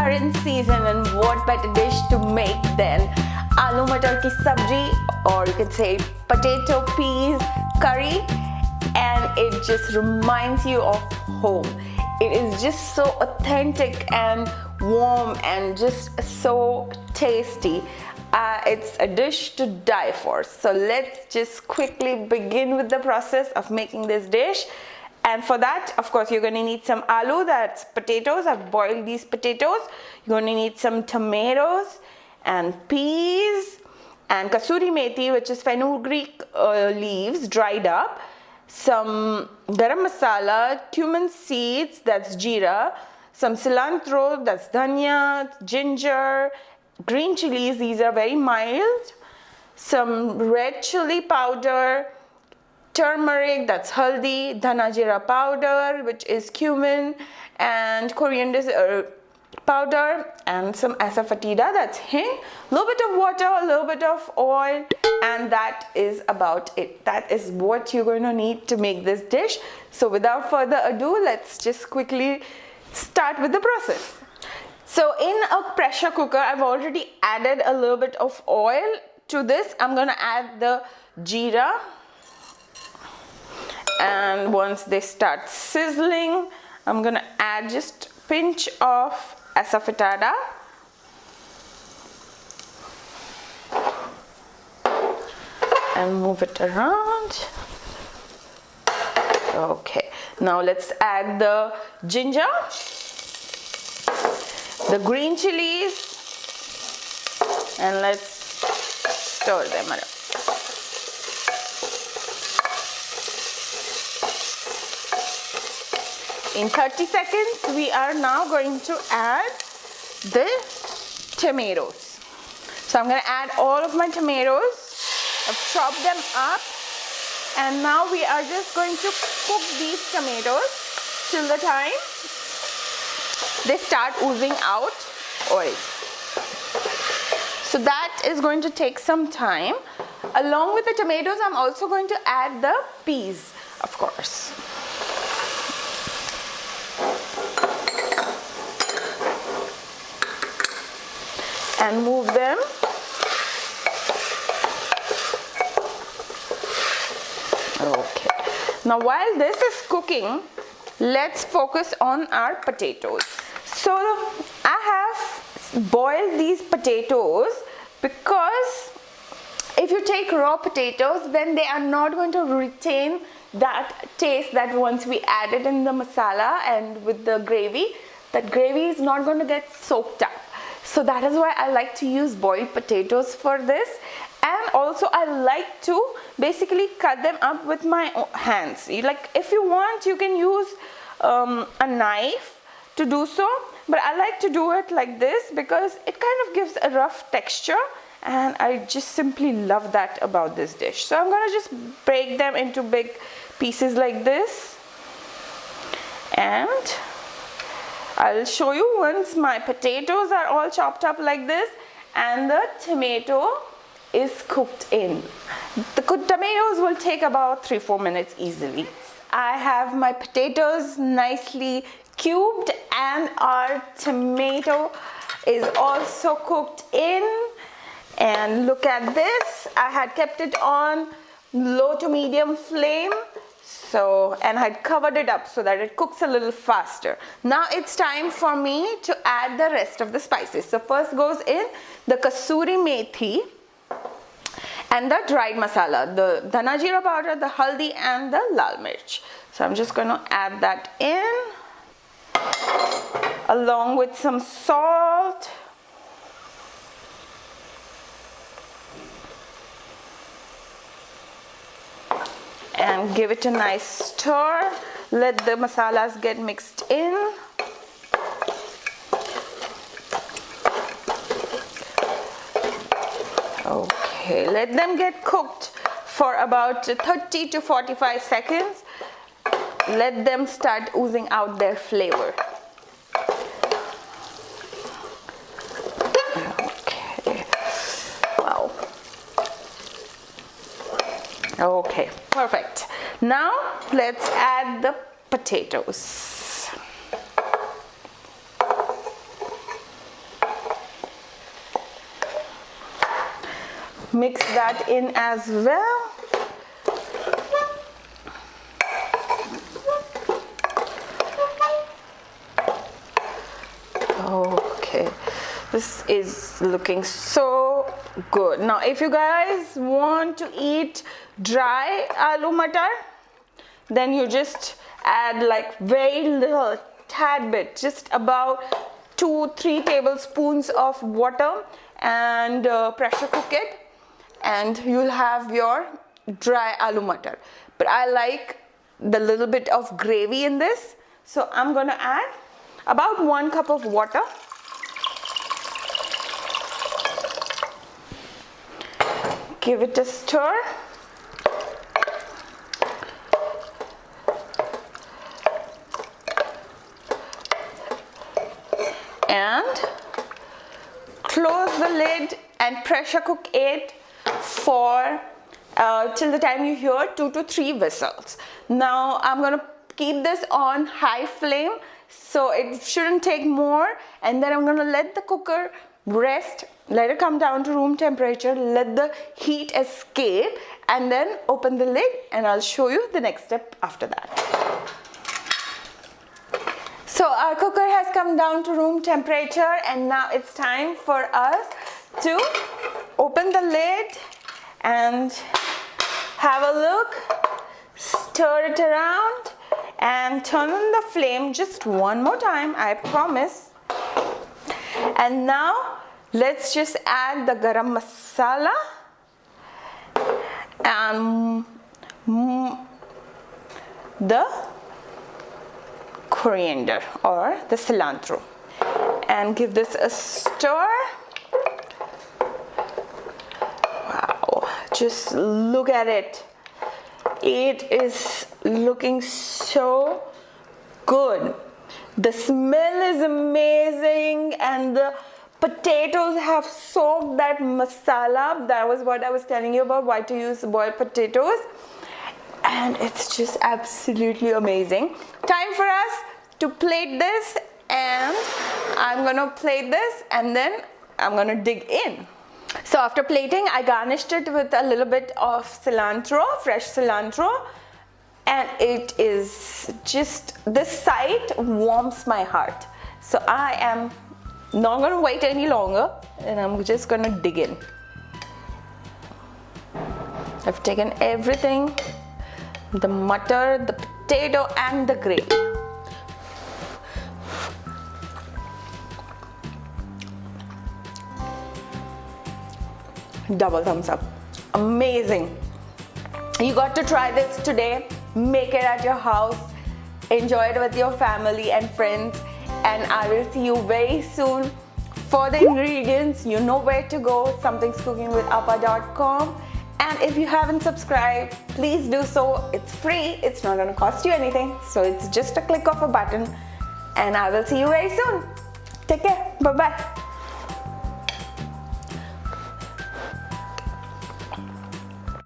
are in season, and what better dish to make than Aloo Matar Ki Sabji, or you can say potato peas curry, and it just reminds you of home. It is just so authentic and warm and just so tasty. It's a dish to die for. So let's just quickly begin with the process of making this dish. And for that, of course, you're going to need some aloo, that's potatoes. I've boiled these potatoes. You're going to need some tomatoes and peas and Kasuri Methi, which is Fenugreek leaves dried up. Some Garam Masala, Cumin seeds, that's Jeera. Some Cilantro, that's Dhania, ginger, Green Chillies, these are very mild. Some Red Chilli powder, Turmeric, that's Haldi, Jeera powder, which is Cumin, and Coriander powder, and some Asafoetida, that's Hing. A little bit of water, a little bit of oil, and that is about it. That is what you're going to need to make this dish. So without further ado, let's just quickly start with the process. So in a pressure cooker, I've already added a little bit of oil to this. I'm going to add the Jeera. And once they start sizzling, I'm going to add just a pinch of Asafoetida. And move it around. Okay, now let's add the ginger, the green chilies, and let's stir them around. In 30 seconds, we are now going to add the tomatoes. So I'm going to add all of my tomatoes. I've chopped them up. And now we are just going to cook these tomatoes till the time they start oozing out oil. So that is going to take some time. Along with the tomatoes, I'm also going to add the peas, of course. And move them. Okay. Now while this is cooking, let's focus on our potatoes. So I have boiled these potatoes because if you take raw potatoes, then they are not going to retain that taste that once we add it in the masala and with the gravy, that gravy is not going to get soaked up. So that is why I like to use boiled potatoes for this. And also I like to basically cut them up with my hands. If you want, you can use a knife to do so. But I like to do it like this because it kind of gives a rough texture. And I just simply love that about this dish. So I'm going to just break them into big pieces like this. And I'll show you once my potatoes are all chopped up like this and the tomato is cooked in. The tomatoes will take about 3-4 minutes easily. I have my potatoes nicely cubed and our tomato is also cooked in. And look at this, I had kept it on low to medium flame. And I had covered it up so that it cooks a little faster. Now it's time for me to add the rest of the spices. So first goes in the Kasuri Methi and the dried masala, the Jeera powder, the Haldi and the lal mirch. So I'm just going to add that in along with some salt. And give it a nice stir. Let the masalas get mixed in. Okay, let them get cooked for about 30 to 45 seconds. Let them start oozing out their flavor. Okay, wow. Okay, perfect. Now let's add the potatoes. mix that in as well. Okay, this is looking so good. Now if you guys want to eat dry aloo matar, then you just add like very little, tad bit, just about 2-3 tablespoons of water, and pressure cook it, and you'll have your dry aloo matar. But I like the little bit of gravy in this, so I'm gonna add about 1 cup of water. Give it a stir. And close the lid and pressure cook it for till the time you hear 2 to 3 whistles. Now I'm gonna keep this on high flame, so it shouldn't take more, and then I'm gonna let the cooker rest, let it come down to room temperature, let the heat escape, and then open the lid, and I'll show you the next step after that. So our cooker has come down to room temperature, and now it's time for us to open the lid and have a look, stir it around, and turn on the flame just one more time, I promise. And now let's just add the garam masala and the coriander or the cilantro, and give this a stir. Wow, just look at it. It is looking so good. The smell is amazing, and the potatoes have soaked that masala. That was what I was telling you about, why to use boiled potatoes. And it's just absolutely amazing. Time for us to plate this, and I'm gonna plate this and then I'm gonna dig in. So after plating, I garnished it with a little bit of cilantro, fresh cilantro, and it is just, this sight warms my heart. So I am not gonna wait any longer, and I'm just gonna dig in. I've taken everything, the matar, the potato, and the gravy. Double thumbs up. Amazing. You got to try this today. Make it at your house. Enjoy it with your family and friends. And I will see you very soon. For the ingredients, you know where to go. somethingscookingwithalpa.com. And if you haven't subscribed, please do so. It's free. It's not going to cost you anything. So it's just a click of a button. And I will see you very soon. Take care. Bye-bye.